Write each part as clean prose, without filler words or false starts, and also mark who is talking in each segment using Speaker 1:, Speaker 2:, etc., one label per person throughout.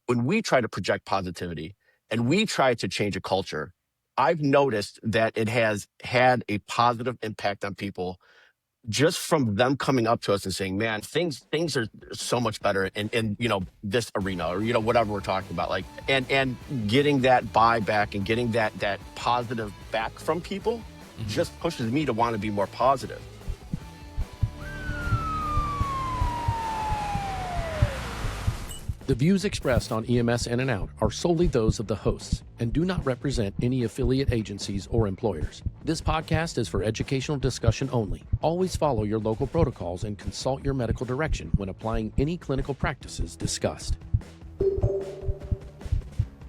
Speaker 1: when we try to project positivity and we try to change a culture, I've noticed that it has had a positive impact on people just from them coming up to us and saying, man, things are so much better in this arena, or whatever we're talking about, like, and getting that buy back and getting that positive back from people just pushes me to want to be more positive.
Speaker 2: The views expressed on EMS In and Out are solely those of the hosts and do not represent any affiliate agencies or employers. This podcast is for educational discussion only. Always follow your local protocols and consult your medical direction when applying any clinical practices discussed.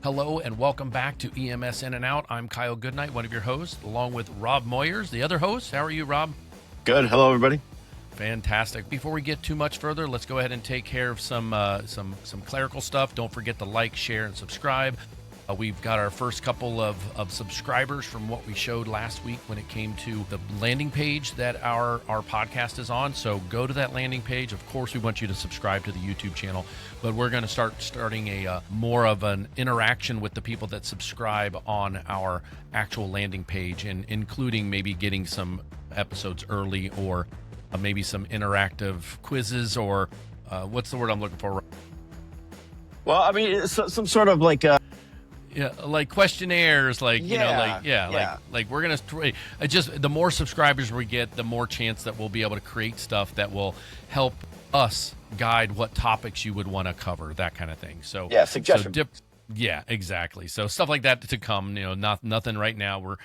Speaker 2: Hello and welcome back to EMS In and Out. I'm Kyle Goodnight, one of your hosts, along with Rob Moyers, the other host. How are you, Rob?
Speaker 1: Good. Hello, everybody.
Speaker 2: Fantastic. Before we get too much further, let's go ahead and take care of some clerical stuff. Don't forget to like, share, and subscribe. We've got our first couple of subscribers from what we showed last week when it came to the landing page that our podcast is on. So go to that landing page. Of course, we want you to subscribe to the YouTube channel, but we're going to starting a more of an interaction with the people that subscribe on our actual landing page, and including maybe getting some episodes early, or maybe some interactive quizzes, or what's the word I'm looking for?
Speaker 1: Well, I mean, it's some sort of like
Speaker 2: like questionnaires, like like we're gonna just, the more subscribers we get, the more chance that we'll be able to create stuff that will help us guide what topics you would want to cover, that kind of thing. So
Speaker 1: suggestions.
Speaker 2: Yeah, exactly. So stuff like that to come, nothing right now. We're,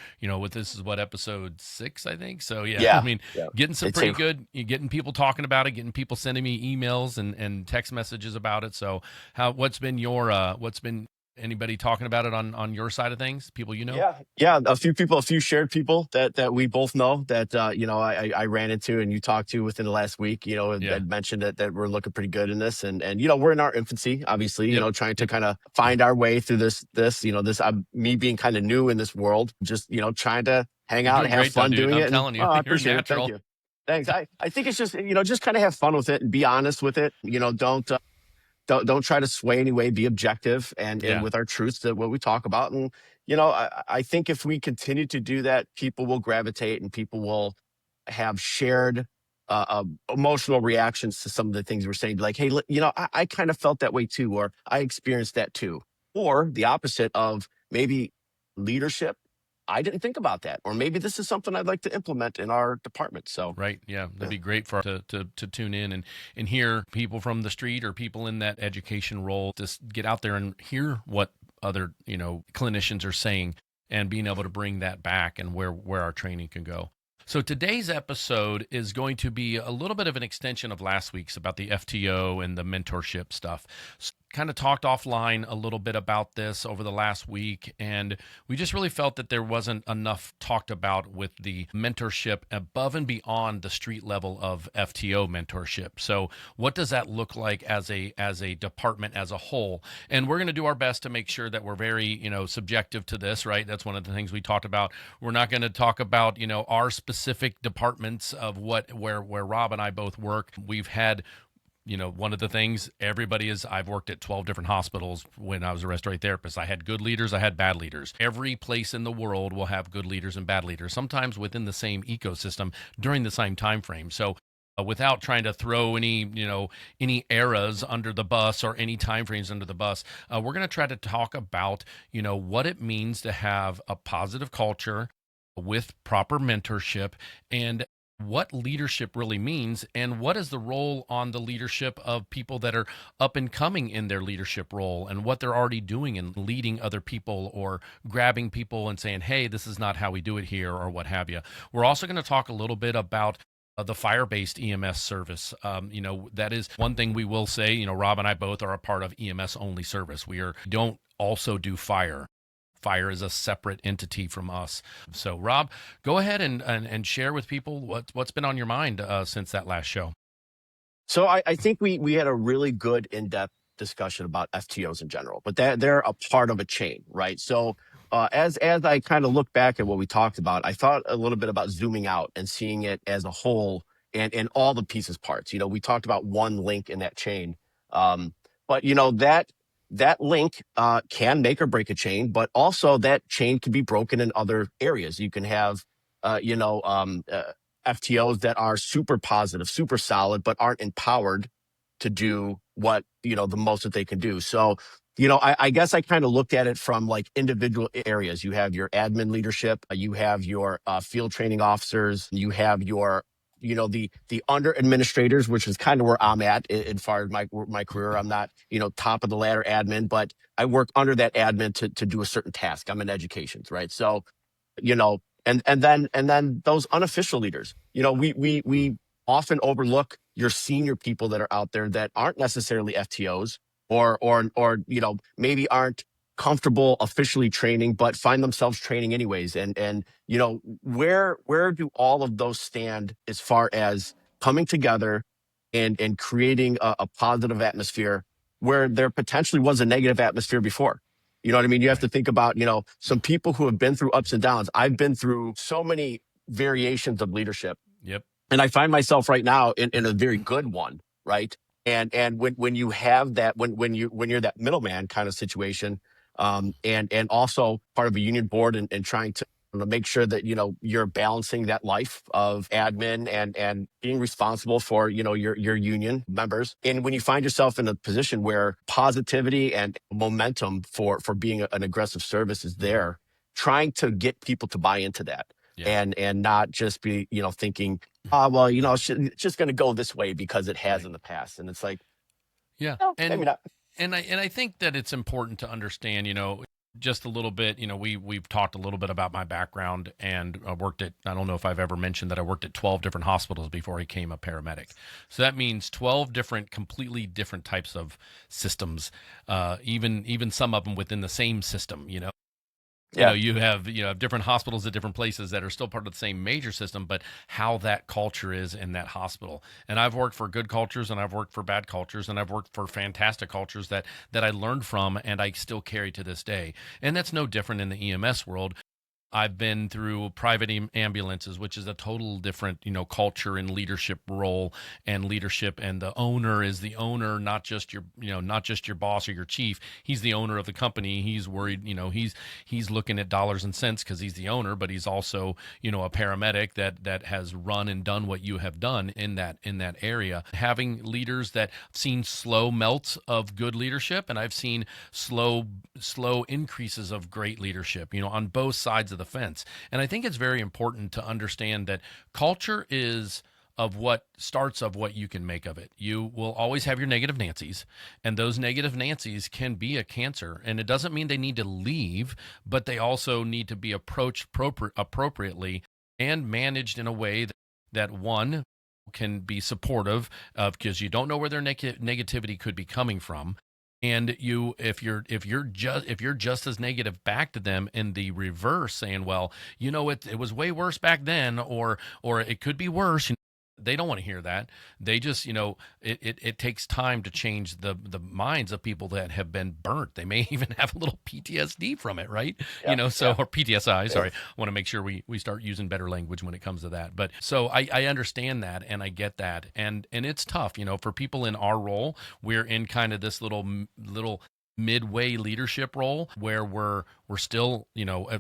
Speaker 2: this is what, episode 6, I think. So I mean, getting some pretty good, getting people talking about it, getting people sending me emails and text messages about it. So what's been anybody talking about it on your side of things? People,
Speaker 1: Yeah. A few shared people that we both know that, I ran into and you talked to within the last week, had mentioned that we're looking pretty good in this. And we're in our infancy, obviously, trying to kind of find our way through this, me being kind of new in this world, just, trying to hang out and have fun doing it.
Speaker 2: I'm telling you,
Speaker 1: I appreciate it. Thank you. Thanks. I think it's just, just kind of have fun with it and be honest with it. Don't try to sway anyway, be objective and with our truths to what we talk about. And, I think if we continue to do that, people will gravitate and people will have shared emotional reactions to some of the things we're saying. Like, hey, I kind of felt that way too, or I experienced that too. Or the opposite of maybe leadership. I didn't think about that. Or maybe this is something I'd like to implement in our department. So
Speaker 2: right. Yeah. That'd be great for to tune in and hear people from the street or people in that education role, just get out there and hear what other, clinicians are saying, and being able to bring that back and where our training can go. So today's episode is going to be a little bit of an extension of last week's about the FTO and the mentorship stuff. So kind of talked offline a little bit about this over the last week, and we just really felt that there wasn't enough talked about with the mentorship above and beyond the street level of FTO mentorship. So what does that look like as a department as a whole? And we're going to do our best to make sure that we're very, subjective to this, right? That's one of the things we talked about. We're not going to talk about, our specific departments of where Rob and I both work. We've had, one of the things I've worked at 12 different hospitals when I was a respiratory therapist. I had good leaders, I had bad leaders. Every place in the world will have good leaders and bad leaders, sometimes within the same ecosystem during the same time frame. So without trying to throw any eras under the bus or any time frames under the bus, we're going to try to talk about, what it means to have a positive culture with proper mentorship, and what leadership really means, and what is the role on the leadership of people that are up and coming in their leadership role, and what they're already doing and leading other people or grabbing people and saying, hey, this is not how we do it here, or what have you. We're also going to talk a little bit about the fire-based EMS service. That is one thing we will say. Rob and I both are a part of EMS only service. Don't also do fire. Fire is a separate entity from us. So Rob, go ahead and share with people what's been on your mind since that last show.
Speaker 1: So I think we had a really good in-depth discussion about FTOs in general, but they're a part of a chain, right? So as I kind of look back at what we talked about, I thought a little bit about zooming out and seeing it as a whole and all the pieces parts. We talked about one link in that chain, but that that link can make or break a chain, but also that chain can be broken in other areas. You can have, FTOs that are super positive, super solid, but aren't empowered to do what, the most that they can do. So, I guess I kind of looked at it from like individual areas. You have your admin leadership, you have your field training officers, you have your, the under administrators, which is kind of where I'm at in far as my career. I'm not, top of the ladder admin, but I work under that admin to do a certain task. I'm in education, right? So, and then those unofficial leaders, we often overlook your senior people that are out there that aren't necessarily FTOs, or maybe aren't comfortable officially training but find themselves training anyways. And where do all of those stand as far as coming together and creating a positive atmosphere where there potentially was a negative atmosphere before? You know what I mean? You have
Speaker 2: Right.
Speaker 1: to think about, some people who have been through ups and downs. I've been through so many variations of leadership,
Speaker 2: Yep.
Speaker 1: and I find myself right now in a very good one, right? And when you have that, when you're that middleman kind of situation, and also part of a union board, and trying to make sure that you're balancing that life of admin and being responsible for your union members. And when you find yourself in a position where positivity and momentum for being an aggressive service is there, trying to get people to buy into that,
Speaker 2: Yeah.
Speaker 1: and not just be thinking, well, it's just going to go this way because it has
Speaker 2: Right.
Speaker 1: in the past. And it's like,
Speaker 2: Yeah.
Speaker 1: no, maybe
Speaker 2: And
Speaker 1: not.
Speaker 2: I think that it's important to understand, just a little bit, we've talked a little bit about my background, and I worked at, I don't know if I've ever mentioned that I worked at 12 different hospitals before I became a paramedic. So that means 12 different, completely different types of systems, even some of them within the same system,
Speaker 1: Yeah.
Speaker 2: you have different hospitals at different places that are still part of the same major system, but how that culture is in that hospital. And I've worked for good cultures, and I've worked for bad cultures, and I've worked for fantastic cultures that I learned from and I still carry to this day. And that's no different in the EMS world. I've been through private ambulances, which is a total different, culture and leadership role and leadership. And the owner is the owner, not just your boss or your chief. He's the owner of the company. He's worried, he's looking at dollars and cents because he's the owner, but he's also, a paramedic that has run and done what you have done in that area. Having leaders that have seen slow melts of good leadership, and I've seen slow increases of great leadership, on both sides of the fence. And I think it's very important to understand that culture is of what starts of what you can make of it. You will always have your negative Nancy's, and those negative Nancy's can be a cancer. And it doesn't mean they need to leave, but they also need to be approached appropriately and managed in a way that one can be supportive of, because you don't know where their negativity could be coming from. And if you're just as negative back to them in the reverse, saying, well, it was way worse back then, or it could be worse. They don't want to hear that. They just, it takes time to change the minds of people that have been burnt. They may even have a little PTSD from it, right?
Speaker 1: Yeah. Yeah.
Speaker 2: Or PTSI. Sorry, I want to make sure we start using better language when it comes to that. But so I understand that, and I get that, and it's tough, for people in our role. We're in kind of this little midway leadership role where we're still,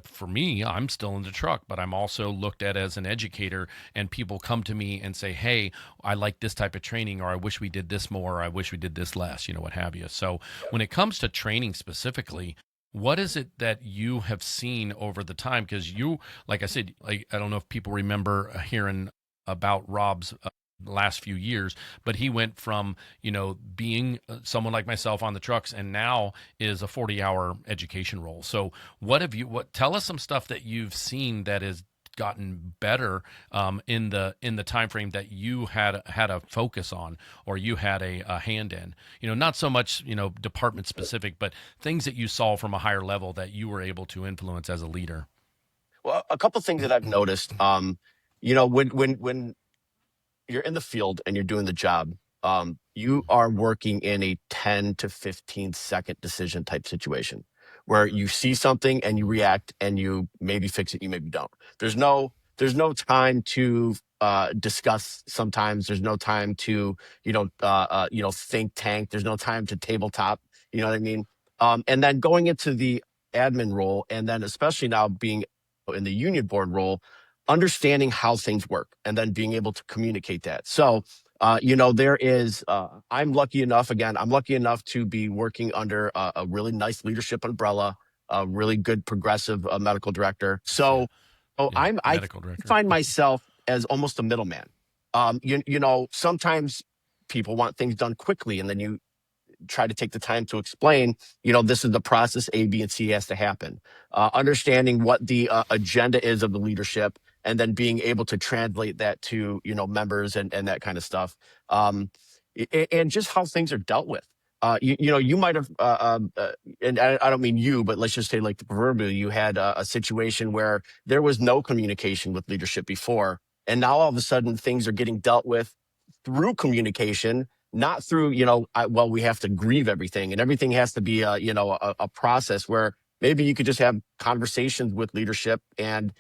Speaker 2: for me, I'm still in the truck, but I'm also looked at as an educator, and people come to me and say, hey, I like this type of training, or I wish we did this more, or I wish we did this less, what have you. So when it comes to training specifically, what is it that you have seen over the time? Because like I said, I don't know if people remember hearing about Rob's last few years, but he went from, being someone like myself on the trucks, and now is a 40-hour education role. So tell us some stuff that you've seen that has gotten better, in the time frame that you had a focus on, or you had a hand in, not so much, department specific, but things that you saw from a higher level that you were able to influence as a leader.
Speaker 1: Well, a couple things that I've noticed, when you're in the field and you're doing the job, you are working in a 10 to 15-second decision type situation where you see something and you react, and you maybe fix it, you maybe don't. There's no time to discuss. Sometimes there's no time to think tank. There's no time to tabletop. You know what I mean? And then going into the admin role, and then especially now being in the union board role, understanding how things work and then being able to communicate that. So, there is, I'm lucky enough, again, I'm lucky enough to be working under a really nice leadership umbrella, a really good progressive medical director.
Speaker 2: Yeah.
Speaker 1: So
Speaker 2: Yeah.
Speaker 1: I
Speaker 2: Medical director.
Speaker 1: find myself as almost a middleman. Sometimes people want things done quickly, and then you try to take the time to explain, this is the process A, B, and C has to happen. Understanding what the agenda is of the leadership, and then being able to translate that to, members and that kind of stuff. And just how things are dealt with. You might have, and I don't mean you, but let's just say like the proverbial, you had a situation where there was no communication with leadership before. And now all of a sudden things are getting dealt with through communication, not through, we have to grieve everything, and everything has to be a process where maybe you could just have conversations with leadership and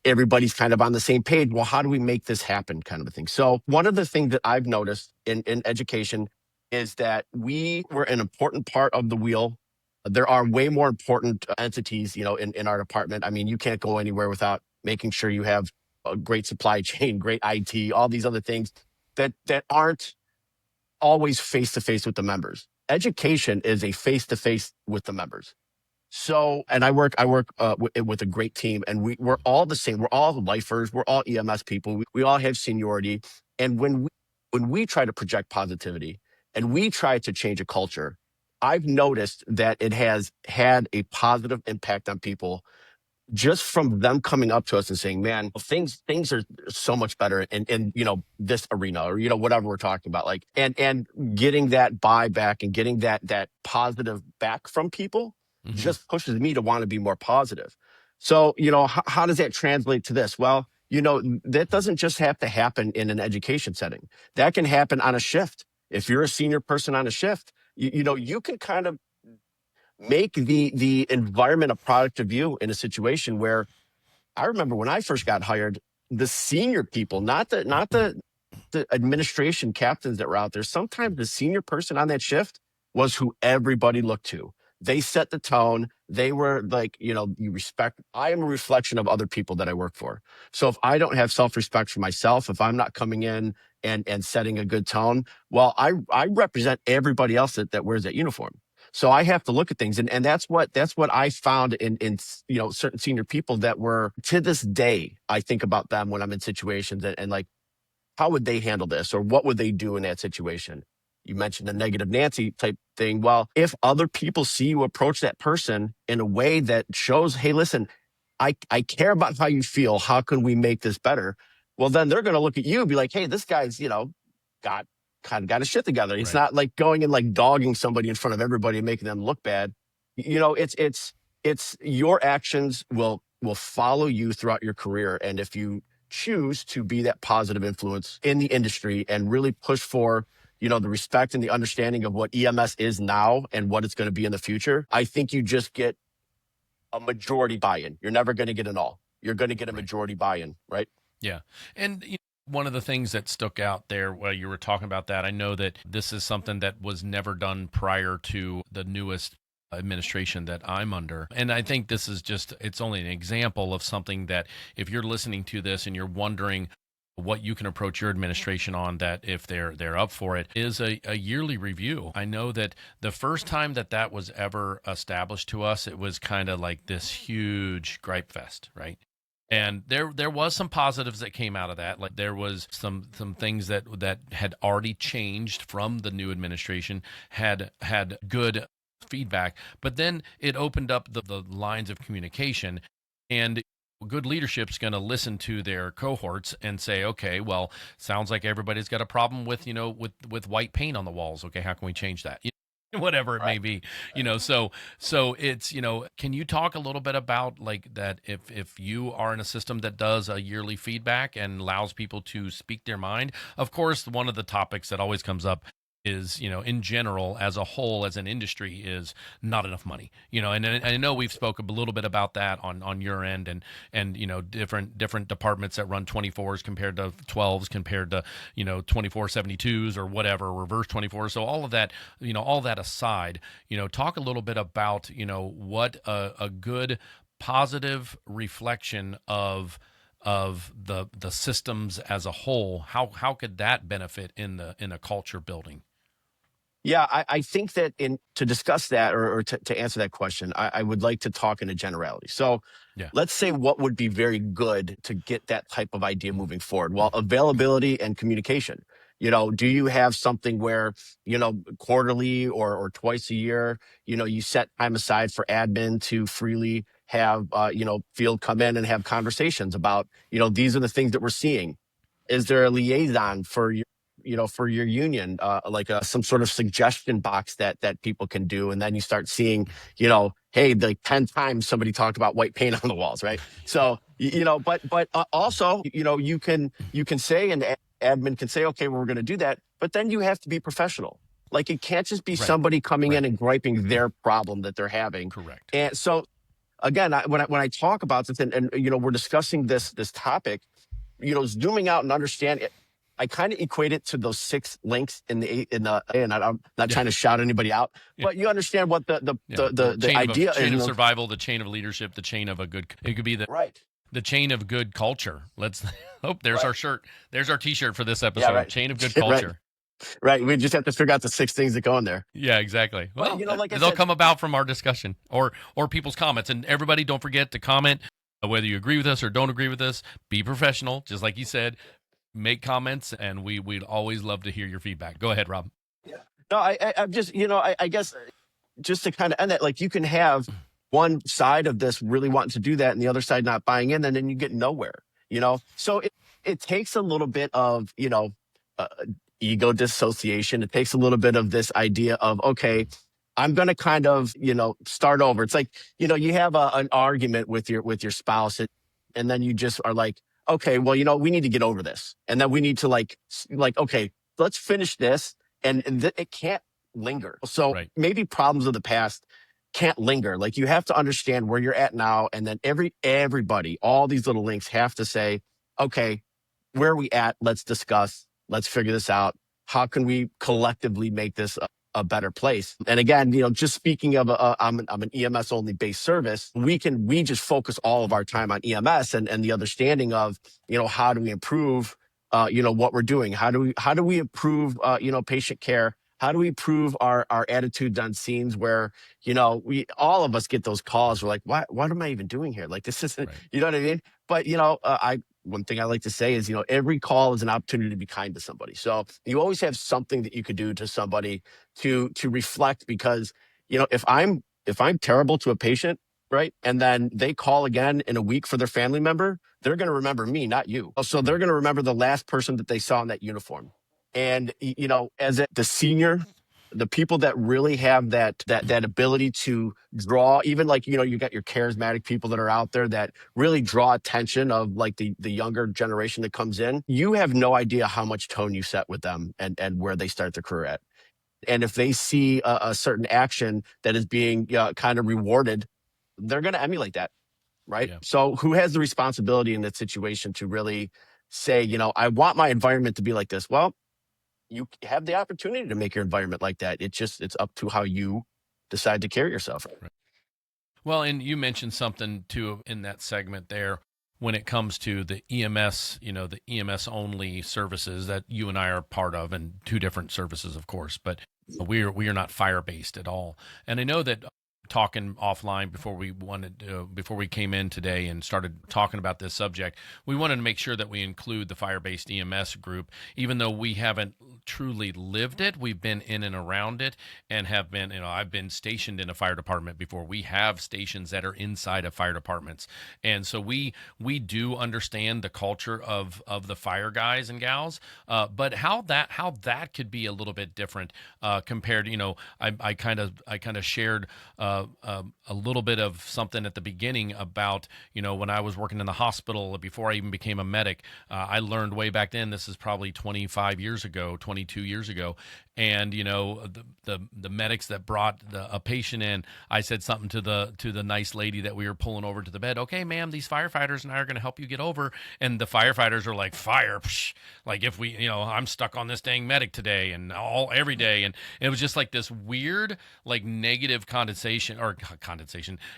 Speaker 1: everybody's kind of on the same page. Well, how do we make this happen, kind of a thing? So one of the things that I've noticed in education is that we were an important part of the wheel. There are way more important entities, in our department. I mean, you can't go anywhere without making sure you have a great supply chain, great IT, all these other things that aren't always face to face with the members. Education is a face to face with the members. So, and I work with a great team, and we're all the same. We're all lifers. We're all EMS people. We all have seniority. And when we try to project positivity and we try to change a culture, I've noticed that it has had a positive impact on people just from them coming up to us and saying, "Man, things are so much better in this arena, or whatever we're talking about." Like, and getting that buy back and getting that positive back from people
Speaker 2: Hmm.
Speaker 1: just pushes me to want to be more positive. So, how does that translate to this? Well, that doesn't just have to happen in an education setting. That can happen on a shift. If you're a senior person on a shift, you can kind of make the environment a product of you in a situation where I remember when I first got hired, the senior people, not the administration captains that were out there. Sometimes the senior person on that shift was who everybody looked to. They set the tone. They were like, you respect. I am a reflection of other people that I work for. So if I don't have self-respect for myself, if I'm not coming in and setting a good tone, well, I represent everybody else that wears that uniform. So I have to look at things, and that's what I found in certain senior people that were, to this day, I think about them when I'm in situations, and like, how would they handle this, or what would they do in that situation? You mentioned the negative Nancy type thing. Well, if other people see you approach that person in a way that shows, hey, listen, I care about how you feel. How can we make this better? Well, then they're going to look at you and be like, hey, this guy's, got got his shit together. It's
Speaker 2: Right.
Speaker 1: not like going and like dogging somebody in front of everybody and making them look bad. It's your actions will follow you throughout your career. And if you choose to be that positive influence in the industry and really push for, the respect and the understanding of what EMS is now and what it's going to be in the future, I think you just get a majority buy-in. You're never going to get an all. You're going to get a
Speaker 2: Right.
Speaker 1: majority buy-in, right?
Speaker 2: Yeah. And one of the things that stuck out there while you were talking about that, I know that this is something that was never done prior to the newest administration that I'm under. And I think this is it's only an example of something that if you're listening to this and you're wondering what you can approach your administration on, that if they're up for it, is a yearly review. I know that the first time that was ever established to us, it was kind of like this huge gripe fest, right? And there was some positives that came out of that. Like there was some things that had already changed from the new administration, had good feedback, but then it opened up the lines of communication, and good leadership's going to listen to their cohorts and say, okay, well, sounds like everybody's got a problem with with white paint on the walls. Okay, how can we change that? Whatever it may
Speaker 1: Right.
Speaker 2: be, so it's, can you talk a little bit about like that, if you are in a system that does a yearly feedback and allows people to speak their mind? Of course, one of the topics that always comes up is, in general, as a whole, as an industry, is not enough money. And I know we've spoke a little bit about that on your end, and different departments that run 24s compared to 12s compared to 24/72s or whatever, reverse 24. So all of that, all that aside, talk a little bit about what a good positive reflection of the systems as a whole, how could that benefit in a culture building?
Speaker 1: Yeah, I think that in to discuss that, or to answer that question, I would like to talk in a generality. So
Speaker 2: Yeah.
Speaker 1: let's say what would be very good to get that type of idea moving forward. Well, availability and communication. Do you have something where, quarterly or twice a year, you set time aside for admin to freely have, field come in and have conversations about, these are the things that we're seeing. Is there a liaison for for your union, like some sort of suggestion box that people can do, and then you start seeing, hey, like 10 times somebody talked about white paint on the walls, right? So but also, you can say, and admin can say, okay, well, we're going to do that, but then you have to be professional. Like, it can't just be
Speaker 2: Right.
Speaker 1: somebody coming
Speaker 2: Right.
Speaker 1: in and griping their problem that they're having.
Speaker 2: Correct.
Speaker 1: And so again, when I talk about this, and we're discussing this topic, zooming out and understand it, I kind of equate it to those six links and I'm not
Speaker 2: Yeah.
Speaker 1: trying to shout anybody out,
Speaker 2: Yeah.
Speaker 1: but you understand what the
Speaker 2: Yeah.
Speaker 1: the
Speaker 2: The
Speaker 1: the, the idea is.
Speaker 2: chain of survival, the chain of leadership, the chain of a good. It could be
Speaker 1: Right,
Speaker 2: the chain of good culture. Let's. Oh, there's our
Speaker 1: right,
Speaker 2: shirt. There's our T-shirt for this
Speaker 1: yeah,
Speaker 2: episode.
Speaker 1: right,
Speaker 2: Chain of good
Speaker 1: right,
Speaker 2: culture.
Speaker 1: right. We just have to figure out the six things that go in there.
Speaker 2: Yeah, exactly.
Speaker 1: But
Speaker 2: Well,
Speaker 1: like I
Speaker 2: they'll
Speaker 1: said,
Speaker 2: come about from our discussion or people's comments. And everybody, don't forget to comment, whether you agree with us or don't agree with us. Be professional, just like you said. Make comments, and we'd always love to hear your feedback. Go ahead, Rob.
Speaker 1: yeah. No, I'm just, I guess, just to kind of end that, like, you can have one side of this really wanting to do that and the other side not buying in, and then you get nowhere. So it takes a little bit of, uh, ego dissociation. It takes a little bit of this idea of, okay, I'm going to kind of, start over. It's like, you have an argument with your spouse, and then you just are like, okay, well, we need to get over this. And then we need to like, okay, let's finish this. And it can't linger. So
Speaker 2: Right.
Speaker 1: maybe problems of the past can't linger. Like, you have to understand where you're at now. And then everybody, all these little links have to say, okay, where are we at? Let's discuss. Let's figure this out. How can we collectively make this a better place? And again, just speaking of, I'm an EMS only based service. We just focus all of our time on EMS and the understanding of, how do we improve, what we're doing? How do we improve, patient care? How do we improve our attitudes on scenes where, we, all of us get those calls. We're like, what am I even doing here? Like, this isn't,
Speaker 2: Right.
Speaker 1: you know what I mean? But, one thing I like to say is, every call is an opportunity to be kind to somebody. So you always have something that you could do to somebody to reflect, because, if I'm terrible to a patient, right, and then they call again in a week for their family member, they're going to remember me, not you. So they're
Speaker 2: Right.
Speaker 1: going to remember the last person that they saw in that uniform. And as the senior, the people that really have that ability to draw, even, like, you got your charismatic people that are out there that really draw attention of, like, the younger generation that comes in. You have no idea how much tone you set with them, and where they start their career at. And if they see a certain action that is being kind of rewarded, they're going to emulate that, right?
Speaker 2: Yeah.
Speaker 1: So who has the responsibility in that situation to really say, I want my environment to be like this? Well, you have the opportunity to make your environment like that. It's up to how you decide to carry yourself.
Speaker 2: Right. Well, and you mentioned something too in that segment there when it comes to the EMS, the EMS only services that you and I are part of, and two different services, of course, but we are not fire based at all. And I know that talking offline before we came in today and started talking about this subject, we wanted to make sure that we include the fire based EMS group, even though we haven't truly lived it. We've been in and around it, and have been, I've been stationed in a fire department before. We have stations that are inside of fire departments. And so we do understand the culture of the fire guys and gals. But how that could be a little bit different compared, I kind of shared a little bit of something at the beginning about, when I was working in the hospital before I even became a medic. I learned way back then, this is probably 25 years ago, 22 years ago, and the medics that brought a patient in, I said something to the nice lady that we were pulling over to the bed. Okay, ma'am, these firefighters and I are going to help you get over. And the firefighters are like, fire, psh, like if we, I'm stuck on this dang medic today and every day, and it was just like this weird, like negative condensation,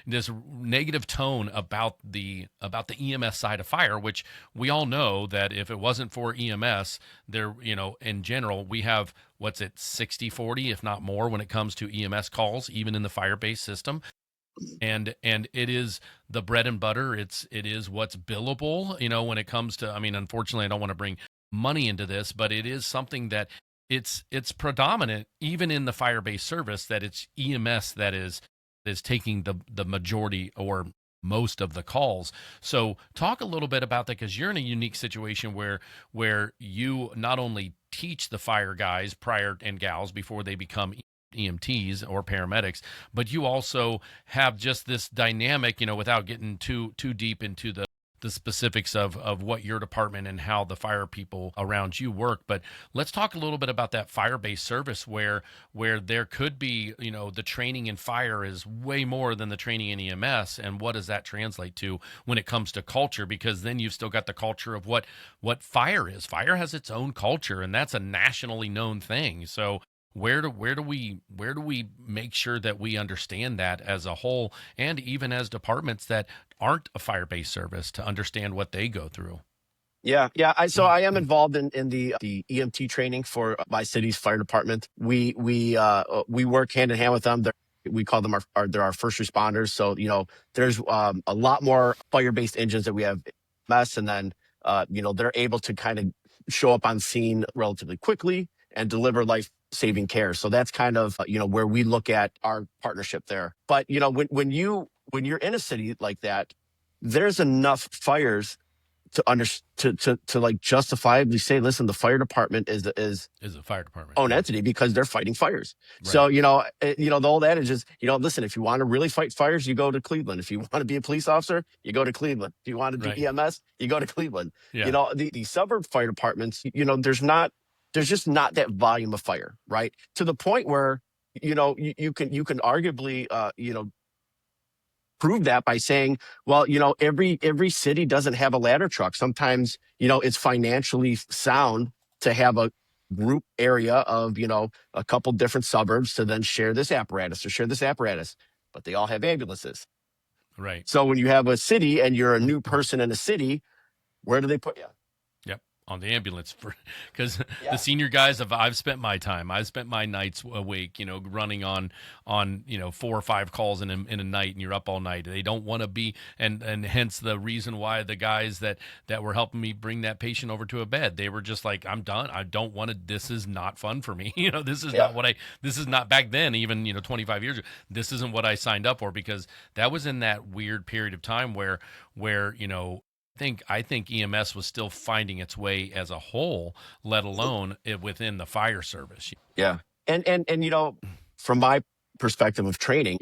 Speaker 2: this negative tone about the EMS side of fire, which we all know that if it wasn't for EMS, there, in general, we have, what's it, 60-40, if not more, when it comes to EMS calls, even in the fire-based system. And it is the bread and butter. It is what's billable, when it comes to, I mean, unfortunately, I don't want to bring money into this, but it is something that it's predominant, even in the fire-based service, that it's EMS that is taking the majority or most of the calls. So talk a little bit about that, because you're in a unique situation where you not only teach the fire guys prior and gals before they become EMTs or paramedics, but you also have just this dynamic, without getting too deep into the specifics of what your department and how the fire people around you work. But let's talk a little bit about that fire-based service where there could be, the training in fire is way more than the training in EMS. And what does that translate to when it comes to culture? Because then you've still got the culture of what fire is. Fire has its own culture, and that's a nationally known thing. So where do we make sure that we understand that as a whole, and even as departments that aren't a fire-based service, to understand what they go through?
Speaker 1: Yeah, yeah. So I am involved in the EMT training for my city's fire department. We work hand in hand with them. We call them they're our first responders. So there's a lot more fire-based engines that we have mess, and then they're able to kind of show up on scene relatively quickly and deliver life-saving care. So that's kind of where we look at our partnership there. But when you're in a city like that, there's enough fires to like justifiably say, listen, the fire department is
Speaker 2: a fire department
Speaker 1: own entity, because they're fighting fires.
Speaker 2: Right.
Speaker 1: So the old adage is, listen, if you want to really fight fires, you go to Cleveland. If you want to be a police officer, you go to Cleveland. If you want to do
Speaker 2: Right.
Speaker 1: EMS, you go to Cleveland.
Speaker 2: Yeah.
Speaker 1: The suburb fire departments, there's just not that volume of fire, right? To the point where you can arguably prove that by saying, well, every city doesn't have a ladder truck. Sometimes, it's financially sound to have a group area of, a couple different suburbs to then share this apparatus, but they all have ambulances.
Speaker 2: Right.
Speaker 1: So when you have a city and you're a new person in a city, where do they put you?
Speaker 2: On the ambulance, because
Speaker 1: Yeah.
Speaker 2: the senior guys I've spent my nights awake, running on 4 or 5 calls in a night, and you're up all night. They don't want to be, and hence the reason why the guys that were helping me bring that patient over to a bed, they were just like, I'm done. I don't want to. This is not fun for me. This is not what this is not back then, even 25 years ago. This isn't what I signed up for, because that was in that weird period of time where I think EMS was still finding its way as a whole, let alone within the fire service.
Speaker 1: Yeah. And from my perspective of training,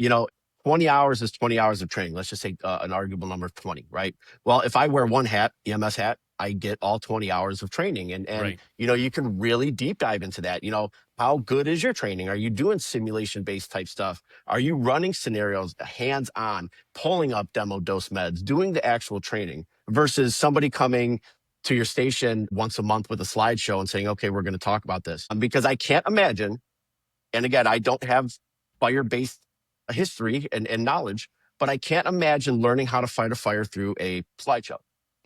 Speaker 1: 20 hours is 20 hours of training. Let's just say an arguable number of 20, right? Well, if I wear one hat, EMS hat, I get all 20 hours of training. And
Speaker 2: Right.
Speaker 1: You can really deep dive into that. How good is your training? Are you doing simulation-based type stuff? Are you running scenarios hands-on, pulling up demo dose meds, doing the actual training, versus somebody coming to your station once a month with a slideshow and saying, okay, we're going to talk about this? Because I can't imagine, and again, I don't have fire-based history and knowledge, but I can't imagine learning how to fight a fire through a slideshow.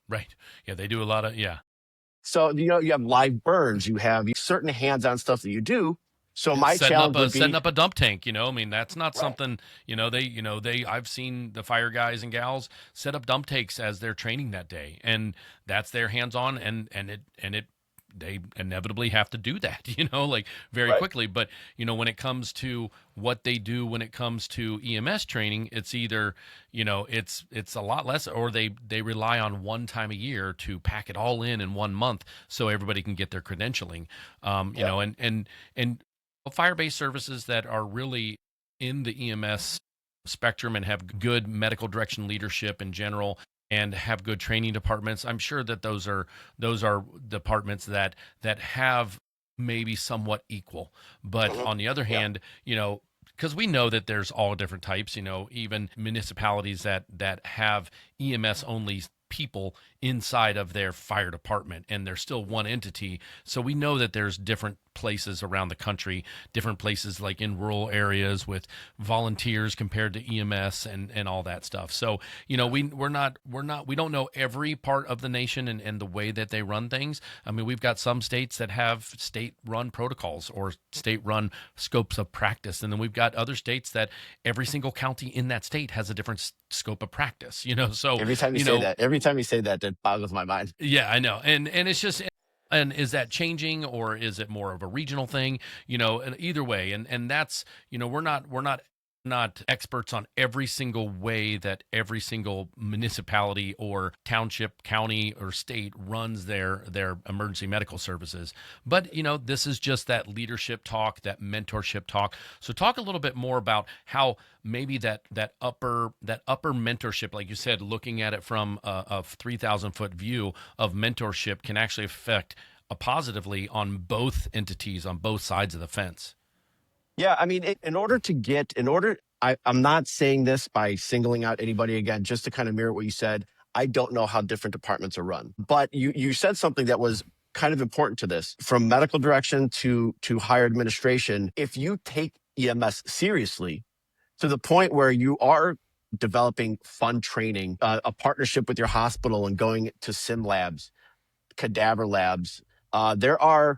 Speaker 2: Right. Yeah, they do a lot of, yeah.
Speaker 1: So, you have live burns, you have certain hands-on stuff that you do. So my challenge would be
Speaker 2: setting up a dump tank. I mean, that's not
Speaker 1: Right.
Speaker 2: something, I've seen the fire guys and gals set up dump tanks as they're training that day, and that's their hands-on, and they inevitably have to do that, like very
Speaker 1: Right.
Speaker 2: quickly. But, when it comes to what they do, when it comes to EMS training, it's either, it's a lot less, or they rely on one time a year to pack it all in 1 month so everybody can get their credentialing. And fire-based services that are really in the EMS spectrum and have good medical direction leadership in general, and have good training departments. I'm sure that those are departments that have maybe somewhat equal. But
Speaker 1: Mhm.
Speaker 2: on the other
Speaker 1: Yeah.
Speaker 2: hand, because we know that there's all different types, even municipalities that have EMS only people inside of their fire department, and they're still one entity. So we know that there's different places around the country, different places like in rural areas with volunteers compared to EMS and all that stuff. So, we don't know every part of the nation and the way that they run things. I mean, we've got some states that have state run protocols or state run scopes of practice. And then we've got other states that every single county in that state has a different scope of practice, So,
Speaker 1: Every time you say that, that boggles my mind.
Speaker 2: yeah, I know. And it's just, and is that changing or is it more of a regional thing? And either way, and that's, we're not experts on every single way that every single municipality or township, county, or state runs their emergency medical services. But this is just that leadership talk, that mentorship talk. So talk a little bit more about how maybe that upper mentorship, like you said, looking at it from a 3,000-foot view of mentorship, can actually affect positively on both entities, on both sides of the fence.
Speaker 1: Yeah, I mean, I'm not saying this by singling out anybody again, just to kind of mirror what you said. I don't know how different departments are run, but you said something that was kind of important to this, from medical direction to higher administration. If you take EMS seriously to the point where you are developing fun training, a partnership with your hospital and going to sim labs, cadaver labs. There are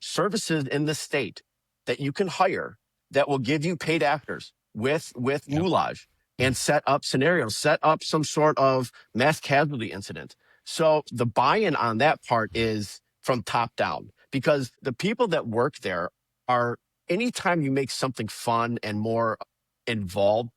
Speaker 1: services in the state that you can hire that will give you paid actors with
Speaker 2: Yep.
Speaker 1: moulage
Speaker 2: Yeah.
Speaker 1: and set up scenarios, set up some sort of mass casualty incident. So the buy-in on that part is from top down, because the people that work there are, anytime you make something fun and more involved,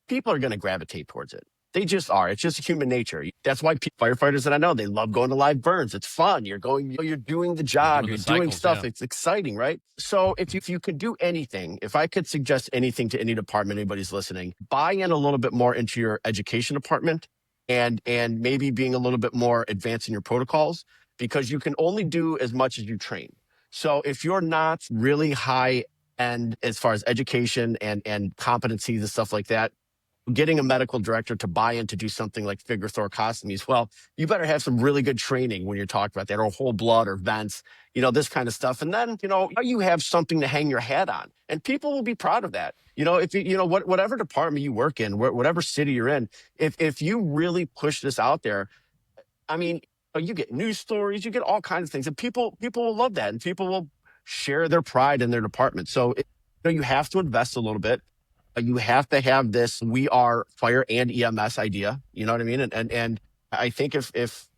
Speaker 1: people are going to gravitate towards it. They just are. It's just human nature. That's why firefighters that I know, they love going to live burns. It's fun. You're doing the
Speaker 2: You're
Speaker 1: job.
Speaker 2: doing
Speaker 1: You're
Speaker 2: the
Speaker 1: doing
Speaker 2: cycles,
Speaker 1: stuff.
Speaker 2: yeah.
Speaker 1: It's exciting, right? So if you could do anything, if I could suggest anything to any department, anybody's listening, buy in a little bit more into your education department, and maybe being a little bit more advanced in your protocols, because you can only do as much as you train. So if you're not really high end as far as education and competencies and stuff like that, getting a medical director to buy in to do something like figure thoracostomies, well, you better have some really good training when you're talking about that, or whole blood or vents, this kind of stuff. And then, you have something to hang your hat on, and people will be proud of that. If whatever department you work in, whatever city you're in, if you really push this out there, I mean, you get news stories, you get all kinds of things, and people will love that, and people will share their pride in their department. So, you have to invest a little bit. You have to have this "we are fire and EMS" idea. You know what I mean? And I think if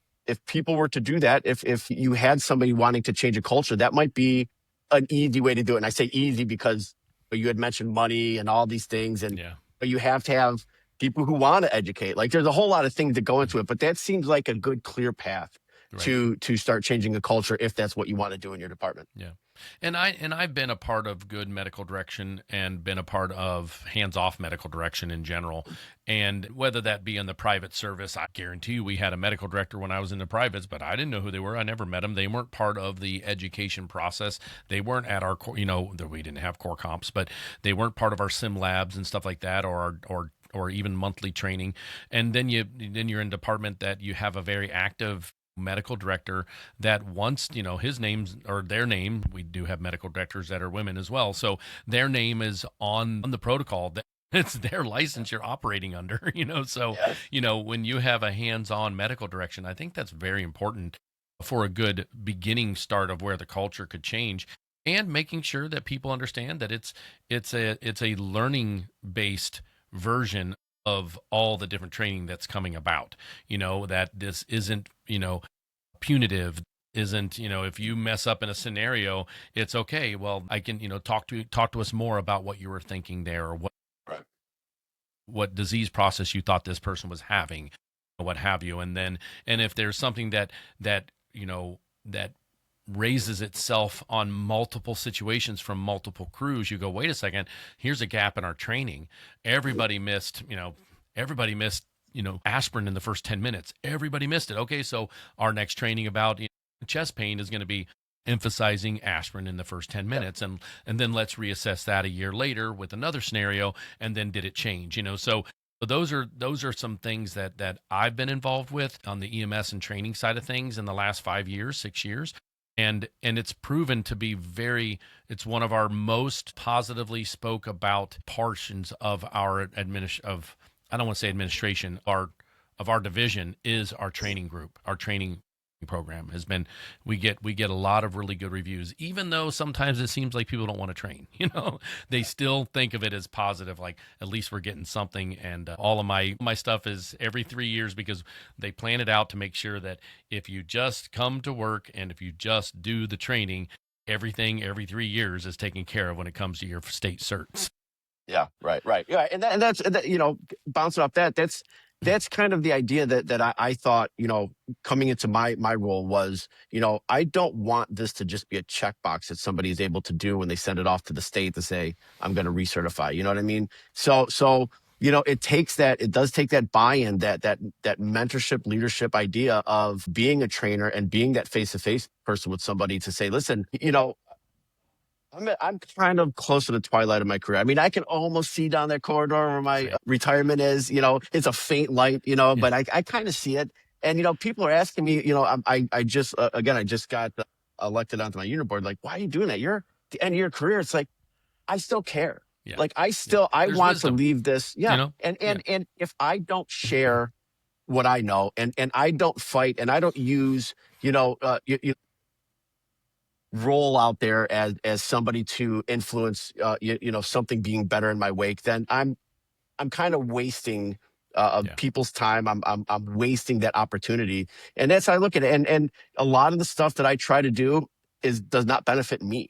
Speaker 1: people were to do that, if you had somebody wanting to change a culture, that might be an easy way to do it. And I say easy because you had mentioned money and all these things, and
Speaker 2: Yeah.
Speaker 1: but you have to have people who want to educate. Like, there's a whole lot of things that go
Speaker 2: Mhm.
Speaker 1: into it, but that seems like a good, clear path
Speaker 2: Right.
Speaker 1: to start changing a culture, if that's what you want to do in your department.
Speaker 2: Yeah. And I've been a part of good medical direction and been a part of hands-off medical direction in general. And whether that be in the private service, I guarantee you we had a medical director when I was in the privates, but I didn't know who they were. I never met them. They weren't part of the education process. They weren't at our core, we didn't have core comps, but they weren't part of our sim labs and stuff like that, or even monthly training. And then you're in a department that you have a very active medical director that wants, his name's or their name. We do have medical directors that are women as well. So their name is on the protocol that it's their license you're operating under, So,
Speaker 1: Yes.
Speaker 2: when you have a hands-on medical direction, I think that's very important for a good beginning start of where the culture could change, and making sure that people understand that it's a learning based version of all the different training that's coming about, that this isn't, punitive, isn't, if you mess up in a scenario, it's okay. Well, I can, talk to us more about what you were thinking there, or
Speaker 1: Right.
Speaker 2: what disease process you thought this person was having, or what have you. And if there's something that raises itself on multiple situations from multiple crews, you go, wait a second, here's a gap in our training. Everybody missed aspirin in the first 10 minutes. Everybody missed it. Okay, so our next training about chest pain is going to be emphasizing aspirin in the first 10 minutes, and then let's reassess that a year later with another scenario, and then did it change, so those are some things that I've been involved with on the EMS and training side of things in the last 5 years, 6 years. And it's proven to be it's one of our most positively spoke about portions of our I don't want to say administration, of our division is our training group. Our training program has been, we get a lot of really good reviews, even though sometimes it seems like people don't want to train. They still think of it as positive, like at least we're getting something. And all of my stuff is every 3 years, because they plan it out to make sure that if you just come to work and if you just do the training, everything every 3 years is taken care of when it comes to your state certs.
Speaker 1: Yeah, right. Yeah, and that's bouncing off that. That's kind of the idea that I thought, coming into my role was, I don't want this to just be a checkbox that somebody is able to do when they send it off to the state to say, I'm going to recertify. You know what I mean? So it does take that buy-in, that mentorship, leadership idea of being a trainer and being that face-to-face person with somebody to say, listen, I'm kind of close to the twilight of my career. I mean, I can almost see down that corridor where my retirement is. It's a faint light. But I kind of see it. And people are asking me. I just I just got elected onto my union board. Like, why are you doing that? You're at the end of your career. It's like I still care.
Speaker 2: Yeah.
Speaker 1: Like I
Speaker 2: There's
Speaker 1: want
Speaker 2: wisdom,
Speaker 1: to leave this. Yeah. And if I don't share what I know, and I don't fight, and I don't use role out there as somebody to influence something being better in my wake, then I'm kind of wasting people's time. I'm wasting that opportunity, and that's how I look at it. And a lot of the stuff that I try to do does not benefit me.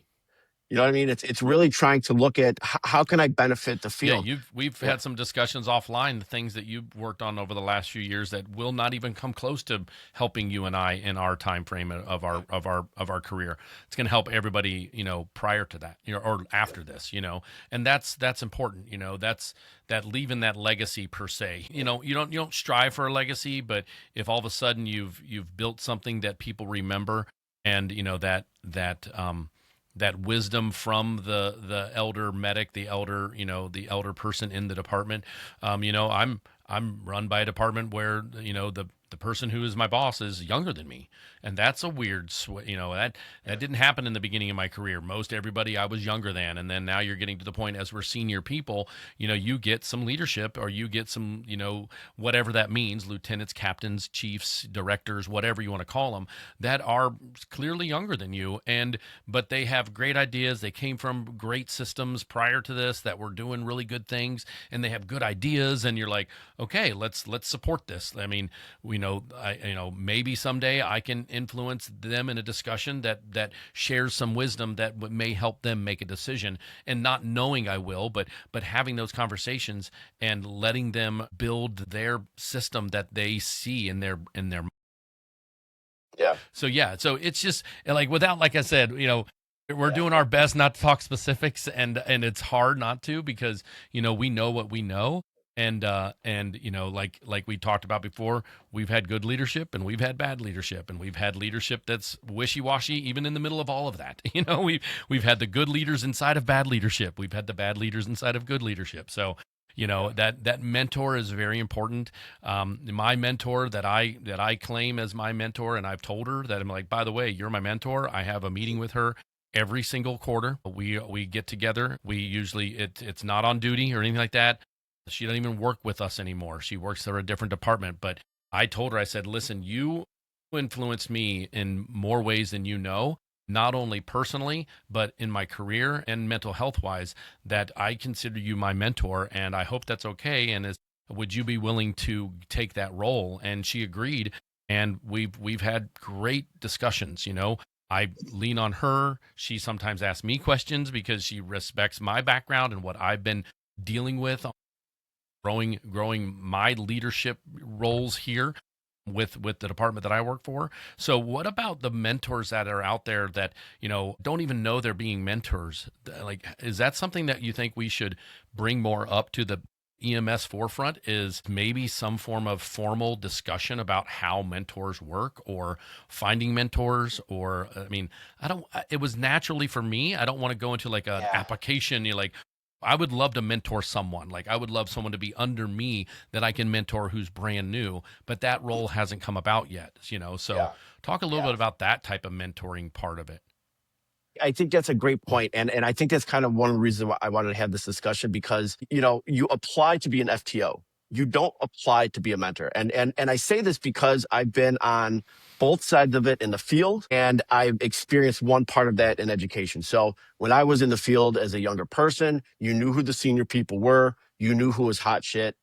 Speaker 1: You know what I mean? It's really trying to look at how can I benefit the field.
Speaker 2: We've had some discussions offline, the things that you've worked on over the last few years that will not even come close to helping you and I in our time frame of our career. It's going to help everybody, prior to that, or after this, and that's important. That's that leaving that legacy per se. You don't strive for a legacy, but if all of a sudden you've built something that people remember, and that wisdom from the elder medic, the elder person in the department. I'm run by a department where the person who is my boss is younger than me, and that's a weird that didn't happen in the beginning of my career. Most everybody I was younger than, and then now you're getting to the point as we're senior people, you get some leadership, or you get some whatever that means, lieutenants, captains, chiefs, directors, whatever you want to call them, that are clearly younger than you, but they have great ideas. They came from great systems prior to this that were doing really good things, and they have good ideas, and you're like, okay, let's support this. I mean, maybe someday I can influence them in a discussion that shares some wisdom that may help them make a decision, and not knowing I will, but having those conversations and letting them build their system that they see in their.
Speaker 1: Yeah.
Speaker 2: So it's just like I said, we're doing our best not to talk specifics, and it's hard not to, because we know what we know. And like we talked about before, we've had good leadership and we've had bad leadership, and we've had leadership that's wishy-washy even in the middle of all of that. We've had the good leaders inside of bad leadership. We've had the bad leaders inside of good leadership. So that mentor is very important. My mentor that I claim as my mentor, and I've told her that, I'm like, by the way, you're my mentor. I have a meeting with her every single quarter. We get together. We usually, it's not on duty or anything like that. She doesn't even work with us anymore. She works for a different department. But I told her, I said, listen, you influenced me in more ways than you know, not only personally, but in my career and mental health wise, that I consider you my mentor. And I hope that's okay. And would you be willing to take that role? And she agreed. And we've had great discussions. I lean on her. She sometimes asks me questions because she respects my background and what I've been dealing with, growing my leadership roles here with the department that I work for. So what about the mentors that are out there that, don't even know they're being mentors? Like, is that something that you think we should bring more up to the EMS forefront is maybe some form of formal discussion about how mentors work or finding mentors. Or, I mean, it was naturally for me. I don't want to go into like an
Speaker 1: Yeah.
Speaker 2: application. You're like, I would love to mentor someone. Like, I would love someone to be under me that I can mentor who's brand new, but that role hasn't come about yet, So
Speaker 1: Yeah.
Speaker 2: talk a little
Speaker 1: Yeah.
Speaker 2: bit about that type of mentoring part of it.
Speaker 1: I think that's a great point, and I think that's kind of one of the reasons why I wanted to have this discussion because you apply to be an FTO. You don't apply to be a mentor, and I say this because I've been on both sides of it in the field, and I've experienced one part of that in education. So when I was in the field as a younger person, you knew who the senior people were, you knew who was hot shit,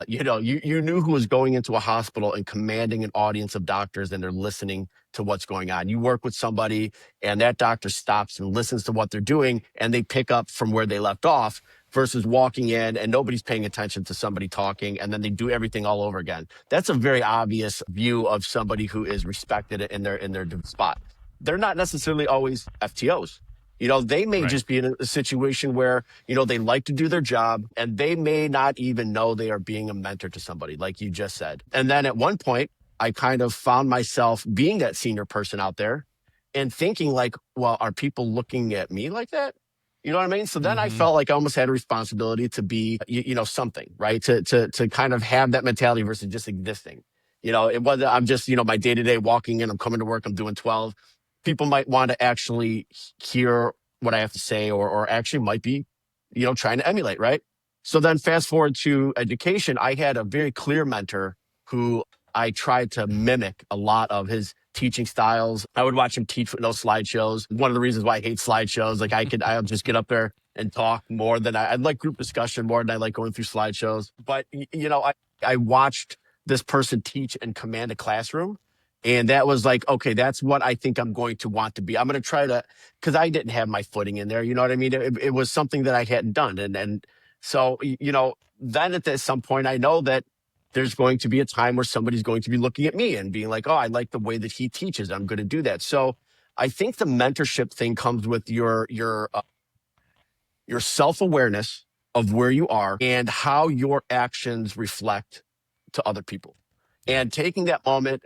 Speaker 1: you knew who was going into a hospital and commanding an audience of doctors and they're listening to what's going on. You work with somebody and that doctor stops and listens to what they're doing and they pick up from where they left off versus walking in and nobody's paying attention to somebody talking and then they do everything all over again. That's a very obvious view of somebody who is respected in their spot. They're not necessarily always FTOs. They may
Speaker 2: Right.
Speaker 1: just be in a situation where, they like to do their job and they may not even know they are being a mentor to somebody, like you just said. And then at one point, I kind of found myself being that senior person out there and thinking like, well, are people looking at me like that? You know what I mean? So then I
Speaker 2: Mm-hmm.
Speaker 1: felt like I almost had a responsibility to be, something, right? To kind of have that mentality versus just existing. It wasn't, I'm just, my day to day walking in, I'm coming to work, I'm doing 12. People might want to actually hear what I have to say or actually might be, trying to emulate, right? So then fast forward to education, I had a very clear mentor who I tried to mimic a lot of his teaching styles. I would watch him teach with no slideshows. One of the reasons why I hate slideshows, like I'll just get up there and talk more than I like group discussion more than I like going through slideshows. But, I watched this person teach and command a classroom. And that was like, okay, that's what I think I'm going to want to be. I'm going to try to, because I didn't have my footing in there. You know what I mean? It was something that I hadn't done. And so, then at some point, I know that there's going to be a time where somebody's going to be looking at me and being like, oh, I like the way that he teaches. I'm going to do that. So I think the mentorship thing comes with your self-awareness of where you are and how your actions reflect to other people.
Speaker 2: Yeah.
Speaker 1: And taking that moment,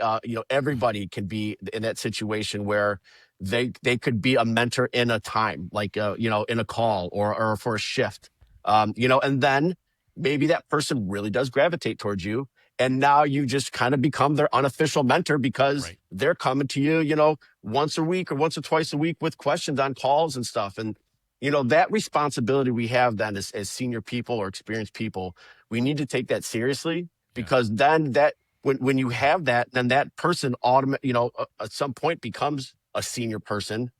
Speaker 1: everybody can be in that situation where they could be a mentor in a time, like in a call or for a shift, and then maybe that person really does gravitate towards you, and now you just kind of become their unofficial mentor because
Speaker 2: Right.
Speaker 1: they're coming to you, once a week or once or twice a week with questions on calls and stuff, and that responsibility we have then as senior people or experienced people, we need to take that seriously
Speaker 2: Yeah.
Speaker 1: because then that when you have that, then that person at some point becomes a senior person.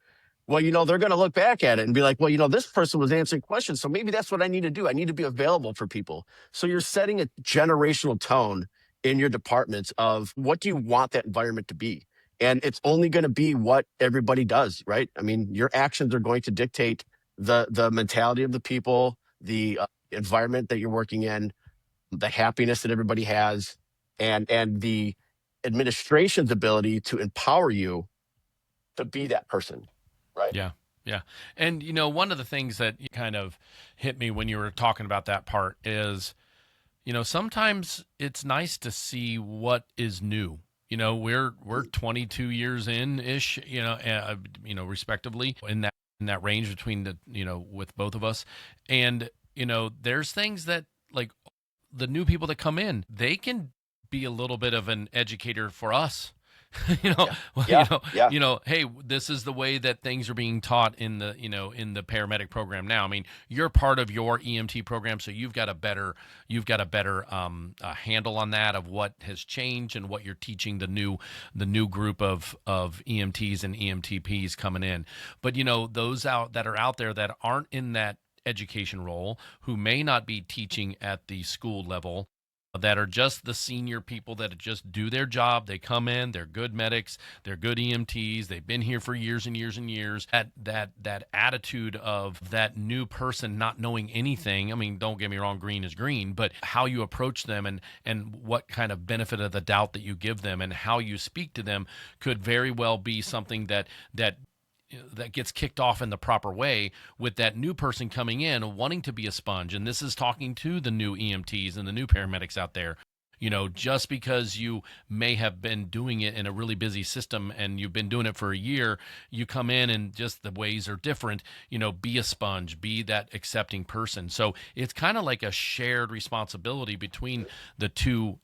Speaker 1: Well, they're going to look back at it and be like, well, this person was answering questions. So maybe that's what I need to do. I need to be available for people. So you're setting a generational tone in your departments of what do you want that environment to be? And it's only going to be what everybody does, right? I mean, your actions are going to dictate the mentality of the people, the environment that you're working in, the happiness that everybody has, and the administration's ability to empower you to be that person, right?
Speaker 2: Yeah. Yeah. And, one of the things that kind of hit me when you were talking about that part is, sometimes it's nice to see what is new. We're 22 years in ish, respectively in that range between with both of us. And, there's things that like the new people that come in, they can be a little bit of an educator for us. you know,
Speaker 1: Yeah,
Speaker 2: well,
Speaker 1: yeah, yeah,
Speaker 2: hey, this is the way that things are being taught in the paramedic program now. I mean, you're part of your EMT program, so you've got a better handle on that of what has changed and what you're teaching the new group of EMTs and EMTPs coming in. But those that are out there that aren't in that education role, who may not be teaching at the school level, that are just the senior people that just do their job. They come in, they're good medics, they're good EMTs, they've been here for years and years and years. That attitude of that new person not knowing anything. I mean, don't get me wrong, green is green, but how you approach them and what kind of benefit of the doubt that you give them and how you speak to them could very well be something that that gets kicked off in the proper way with that new person coming in wanting to be a sponge. And this is talking to the new EMTs and the new paramedics out there. Just because you may have been doing it in a really busy system and you've been doing it for a year, you come in and just the ways are different. Be a sponge, be that accepting person. So it's kind of like a shared responsibility between the two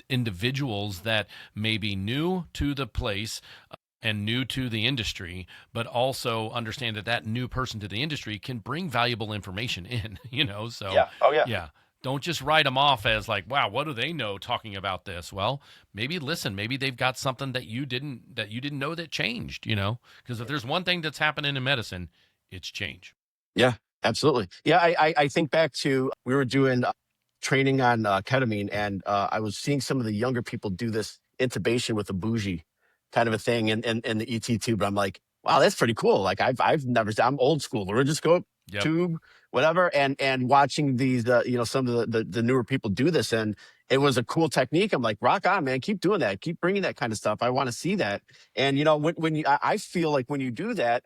Speaker 2: individuals that may be new to the place and new to the industry, but also understand that that new person to the industry can bring valuable information in, so
Speaker 1: Yeah. Oh yeah.
Speaker 2: yeah. Don't just write them off as like, wow, what do they know talking about this? Well, maybe listen, maybe they've got something that you didn't know that changed, because if there's one thing that's happening in medicine, it's change.
Speaker 1: Yeah, absolutely. Yeah, I think back to, we were doing training on ketamine, and I was seeing some of the younger people do this intubation with a bougie kind of a thing in the ET tube. I'm like, wow, that's pretty cool. Like I've never, I'm old school, laryngoscope
Speaker 2: Yep.
Speaker 1: tube, whatever, and watching these some of the newer people do this, and it was a cool technique. I'm like, rock on, man, keep doing that, keep bringing that kind of stuff. I want to see that. And when you, I feel like when you do that,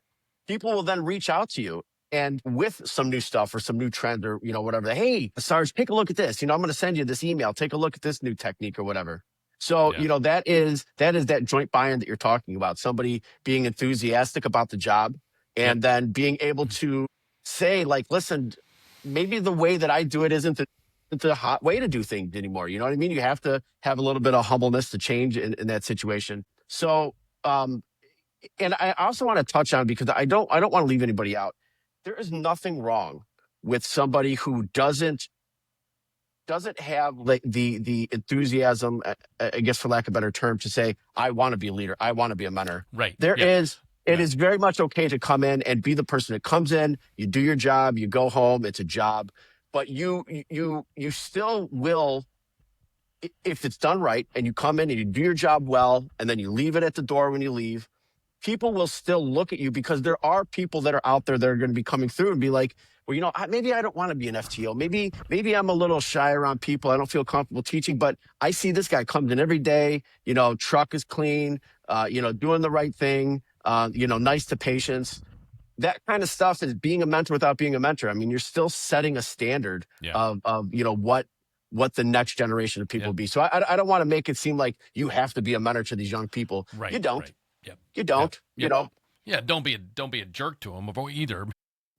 Speaker 1: people will then reach out to you and with some new stuff or some new trend or whatever. Hey, Sarge, take a look at this. I'm going to send you this email. Take a look at this new technique or whatever. So
Speaker 2: Yeah.
Speaker 1: that is that joint buy-in that you're talking about. Somebody being enthusiastic about the job, and then being able to say, like, listen, maybe the way that I do it isn't the hot way to do things anymore. You know what I mean? You have to have a little bit of humbleness to change in that situation. So, and I also want to touch on, because I don't want to leave anybody out. There is nothing wrong with somebody who doesn't have like the enthusiasm, I guess, for lack of a better term, to say, I want to be a leader, I want to be a mentor.
Speaker 2: Right.
Speaker 1: It is very much okay to come in and be the person that comes in, you do your job, you go home, it's a job, but you still will, if it's done right, and you come in and you do your job well, and then you leave it at the door when you leave, people will still look at you, because there are people that are out there that are going to be coming through and be like, well, maybe I don't want to be an FTO. Maybe I'm a little shy around people. I don't feel comfortable teaching, but I see this guy comes in every day, truck is clean, doing the right thing, nice to patients. That kind of stuff is being a mentor without being a mentor. I mean, you're still setting a standard of what the next generation of people will be. So I don't want to make it seem like you have to be a mentor to these young people.
Speaker 2: Right.
Speaker 1: You don't.
Speaker 2: Right. Yep.
Speaker 1: You don't.
Speaker 2: Yep. Yeah. Don't be a jerk to them either.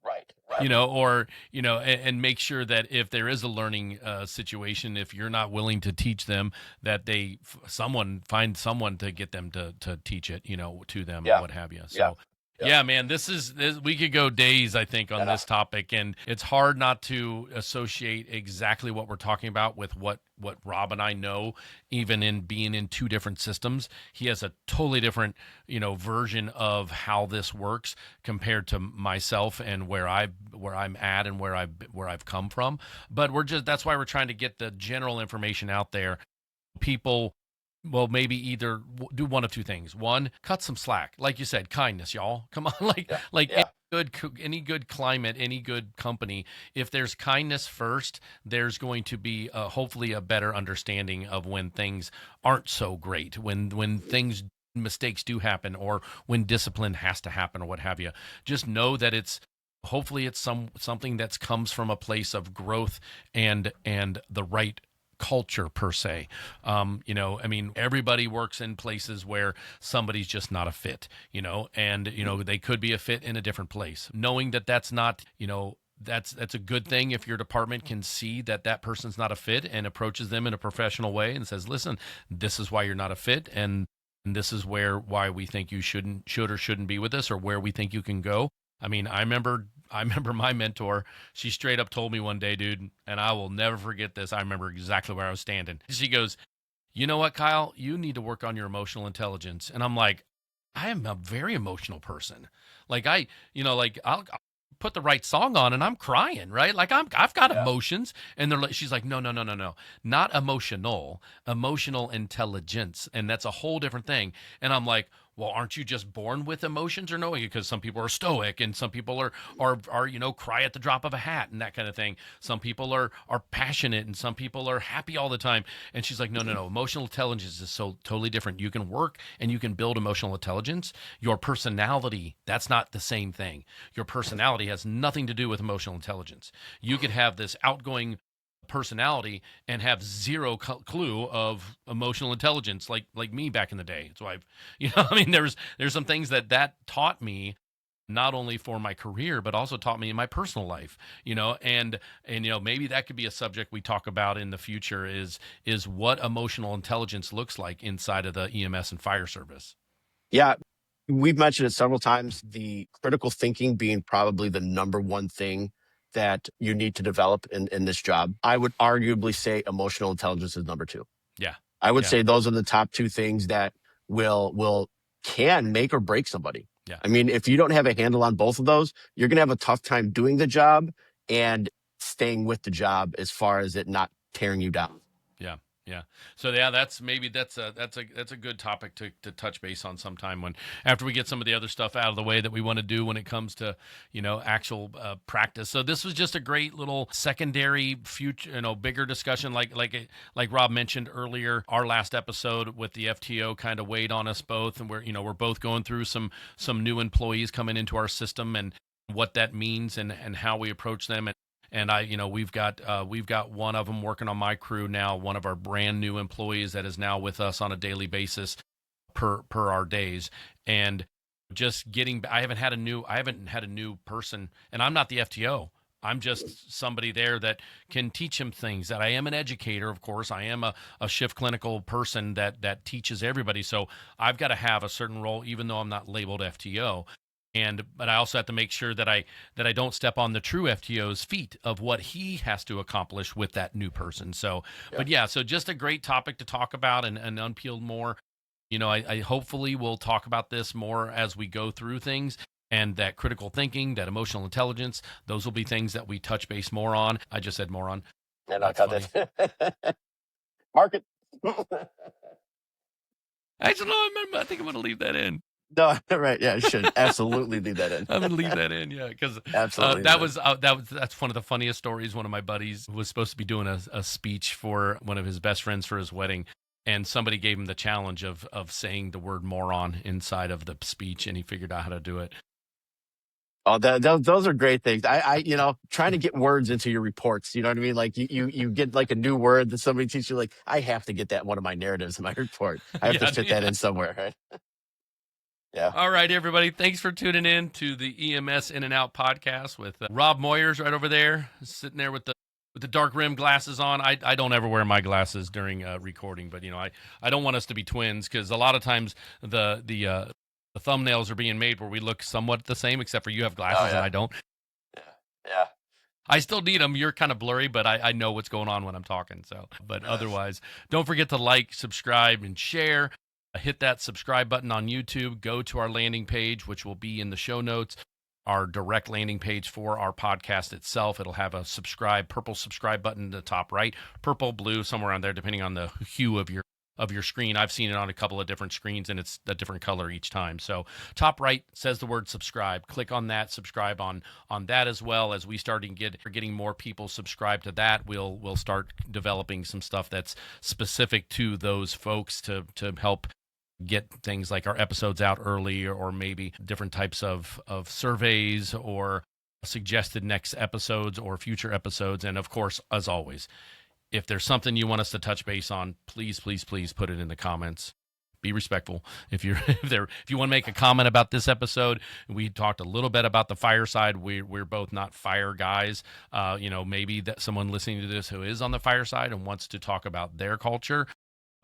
Speaker 1: Right.
Speaker 2: And make sure that if there is a learning situation, if you're not willing to teach them, that find someone to get them to teach it, to them, or what have you. So. Yeah, man, this we could go days, I think, on this topic, and it's hard not to associate exactly what we're talking about with what Rob and I know, even in being in two different systems. He has a totally different, version of how this works compared to myself and where I'm at and where I've come from. But that's why we're trying to get the general information out there. People, well, maybe either do one of two things. One, cut some slack. Like you said, kindness, y'all. Come on, any good climate, any good company, if there's kindness first, there's going to be hopefully a better understanding of when things aren't so great, when mistakes do happen, or when discipline has to happen, or what have you. Just know that hopefully it's something that comes from a place of growth and the right culture per se. I mean, everybody works in places where somebody's just not a fit, and they could be a fit in a different place. Knowing that that's not, that's a good thing if your department can see that person's not a fit and approaches them in a professional way and says, listen, this is why you're not a fit, and this is why we think you should or shouldn't be with us, or where we think you can go. I mean, I remember my mentor, she straight up told me one day, dude, and I will never forget this. I remember exactly where I was standing. She goes, you know what, Kyle, you need to work on your emotional intelligence. And I'm like, I am a very emotional person. Like I'll put the right song on and I'm crying, right? Like I've got emotions. And she's like, no, not emotional intelligence. And that's a whole different thing. And I'm like, well, aren't you just born with emotions or knowing it? Because some people are stoic and some people are cry at the drop of a hat and that kind of thing. Some people are passionate and some people are happy all the time. And she's like, no, no, no. Emotional intelligence is so totally different. You can work and you can build emotional intelligence. Your personality, that's not the same thing. Your personality has nothing to do with emotional intelligence. You could have this outgoing personality and have zero clue of emotional intelligence, like me back in the day. So I've, I mean, there's some things that taught me, not only for my career but also taught me in my personal life, and maybe that could be a subject we talk about in the future, is what emotional intelligence looks like inside of the EMS and fire service.
Speaker 1: Yeah, we've mentioned it several times, the critical thinking being probably the number one thing that you need to develop in this job. I would arguably say emotional intelligence is number two.
Speaker 2: Yeah.
Speaker 1: I would
Speaker 2: Yeah.
Speaker 1: say those are the top two things that can make or break somebody.
Speaker 2: Yeah.
Speaker 1: I mean, if you don't have a handle on both of those, you're going to have a tough time doing the job and staying with the job as far as it not tearing you down.
Speaker 2: Yeah. Yeah. So yeah, that's a good topic to touch base on sometime, when after we get some of the other stuff out of the way that we want to do when it comes to, actual practice. So this was just a great little secondary future, bigger discussion, like Rob mentioned earlier. Our last episode with the FTO kind of weighed on us both, and we're both going through some new employees coming into our system, and what that means, and how we approach them. And we've got one of them working on my crew now, one of our brand new employees that is now with us on a daily basis per our days. And just I haven't had a new person, and I'm not the FTO. I'm just somebody there that can teach him things. That I am an educator, of course. I am a shift clinical person that teaches everybody. So I've got to have a certain role, even though I'm not labeled FTO. But I also have to make sure that I don't step on the true FTO's feet of what he has to accomplish with that new person. So, yeah. But yeah, so just a great topic to talk about and unpeel more. I hopefully will talk about this more as we go through things, and that critical thinking, that emotional intelligence, those will be things that we touch base more on. I just said more on.
Speaker 1: And I cut that. Mark it.
Speaker 2: Actually, no, I think I'm going to leave that in.
Speaker 1: No, right. Yeah, you should absolutely leave that in.
Speaker 2: I'm gonna leave that in, yeah, because
Speaker 1: absolutely
Speaker 2: that's one of the funniest stories. One of my buddies was supposed to be doing a speech for one of his best friends for his wedding, and somebody gave him the challenge of saying the word moron inside of the speech, and he figured out how to do it.
Speaker 1: Oh, those are great things. I trying to get words into your reports. You know what I mean? Like you get like a new word that somebody teaches you. Like, I have to get that in one of my narratives in my report. I have to fit that in somewhere, right? Yeah.
Speaker 2: All right, everybody. Thanks for tuning in to the EMS In and Out podcast with Rob Moyers right over there, sitting there with the dark rim glasses on. I don't ever wear my glasses during recording, but I don't want us to be twins, because a lot of times the thumbnails are being made where we look somewhat the same, except for you have glasses and I don't.
Speaker 1: Yeah.
Speaker 2: I still need them. You're kind of blurry, but I know what's going on when I'm talking. So, but otherwise, don't forget to like, subscribe, and share. Hit that subscribe button on YouTube. Go to our landing page, which will be in the show notes, our direct landing page for our podcast itself. It'll have a purple subscribe button in the top right, purple, blue, somewhere on there, depending on the hue of your screen. I've seen it on a couple of different screens, and it's a different color each time. So top right says the word subscribe. Click on that, subscribe on that as well. As we start getting more people subscribed to that, we'll start developing some stuff that's specific to those folks to help get things like our episodes out early, or maybe different types of surveys or suggested next episodes or future episodes. And of course, as always, if there's something you want us to touch base on, please put it in the comments. Be respectful. If you want to make a comment about this episode, we talked a little bit about the fire side. We're both not fire guys. Maybe that someone listening to this who is on the fire side and wants to talk about their culture,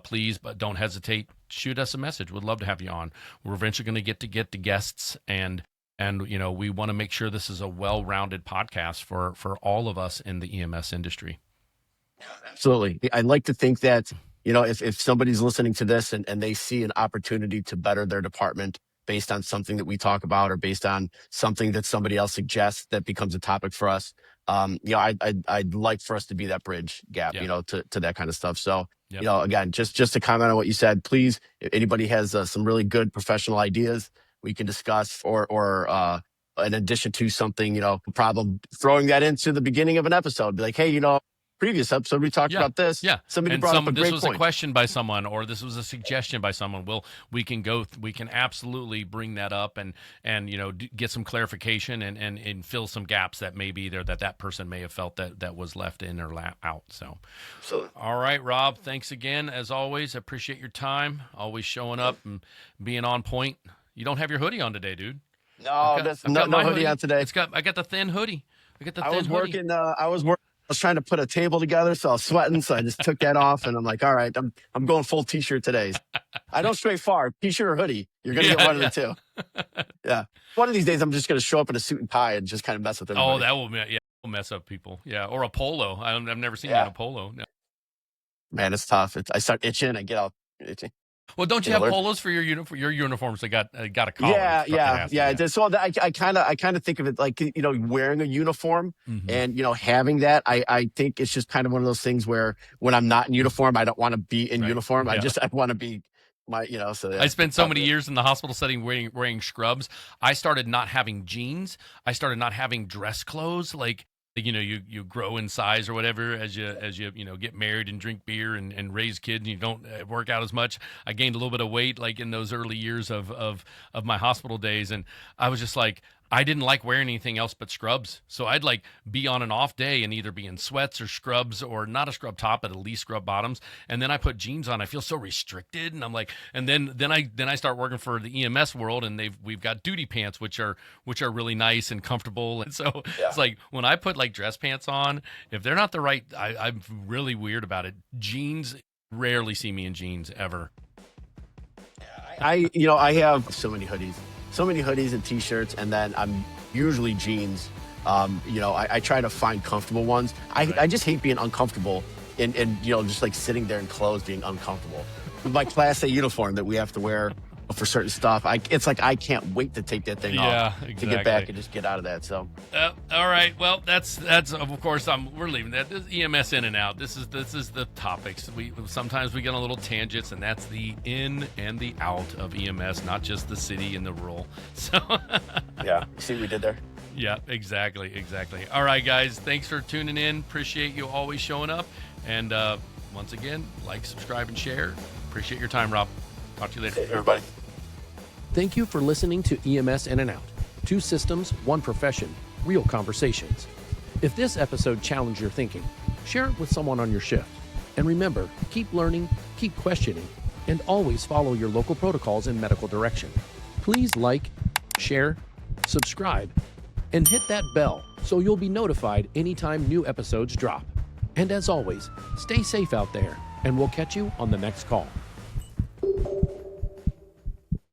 Speaker 2: please, but don't hesitate. Shoot us a message. We'd love to have you on. We're eventually going to get the guests, and we want to make sure this is a well-rounded podcast for all of us in the EMS industry.
Speaker 1: Absolutely. I'd like to think that, if somebody's listening to this and they see an opportunity to better their department based on something that we talk about or based on something that somebody else suggests that becomes a topic for us. I'd like for us to be that bridge gap, to that kind of stuff. So, again, just to comment on what you said, please, if anybody has some really good professional ideas we can discuss, or in addition to something, problem, throwing that into the beginning of an episode, be like, hey, previous episode we talked about this.
Speaker 2: Yeah,
Speaker 1: somebody brought up a great
Speaker 2: this was
Speaker 1: point.
Speaker 2: a question by someone, or this was a suggestion by someone. We can absolutely bring that up and get some clarification and fill some gaps that may be there that person may have felt that was left in or out. So all right, Rob, thanks again as always. I appreciate your time, always showing up and being on point. You don't have your hoodie on today, dude.
Speaker 1: No, no hoodie on today.
Speaker 2: I got the thin hoodie.
Speaker 1: I was working. I was trying to put a table together, so I was sweating, so I just took that off, and I'm like, all right, I'm going full t-shirt today. I don't stray far, t-shirt or hoodie. You're gonna get one of the two. Yeah, one of these days I'm just gonna show up in a suit and tie and just kind of mess with everybody.
Speaker 2: Oh, that will mess up people. Yeah, or a polo. I've never seen you in a polo. No.
Speaker 1: Man, it's tough. I start itching. I get all itchy.
Speaker 2: Well, don't you have polos for your uniforms? They got a collar.
Speaker 1: Yeah. So I kind of think of it like, wearing a uniform, and having that. I think it's just kind of one of those things where when I'm not in uniform, I don't want to be in uniform. I want to be my. So
Speaker 2: I spent so many years in the hospital setting wearing scrubs. I started not having jeans. I started not having dress clothes. Like, you grow in size or whatever as you get married and drink beer and raise kids, and you don't work out as much. I gained a little bit of weight like in those early years of my hospital days, and I was just like, I didn't like wearing anything else but scrubs. So I'd like be on an off day and either be in sweats or scrubs, or not a scrub top, but at least scrub bottoms. And then I put jeans on. I feel so restricted. And I'm like, and then I start working for the EMS world, and we've got duty pants, which are really nice and comfortable. And so it's like when I put like dress pants on, if they're not the right, I'm really weird about it. Jeans, rarely see me in jeans ever.
Speaker 1: I have so many hoodies and t-shirts, and then I'm usually jeans. I try to find comfortable ones. I just hate being uncomfortable and just like sitting there in clothes being uncomfortable. With my Class A uniform that we have to wear for certain stuff, it's like I can't wait to take that thing off to get back and just get out of that. So
Speaker 2: all right, well, that's of course we're leaving that. This EMS in and out. This is the topics. Sometimes we get on little tangents, and that's the in and the out of EMS, not just the city and the rural. So
Speaker 1: yeah, you see what we did there?
Speaker 2: Yeah, exactly. All right, guys, thanks for tuning in. Appreciate you always showing up, and once again, like, subscribe, and share. Appreciate your time, Rob. Talk to you later.
Speaker 1: Hey, everybody.
Speaker 3: Thank you for listening to EMS In and Out. 2 systems, 1 profession, real conversations. If this episode challenged your thinking, share it with someone on your shift. And remember, keep learning, keep questioning, and always follow your local protocols and medical direction. Please like, share, subscribe, and hit that bell so you'll be notified anytime new episodes drop. And as always, stay safe out there, and we'll catch you on the next call.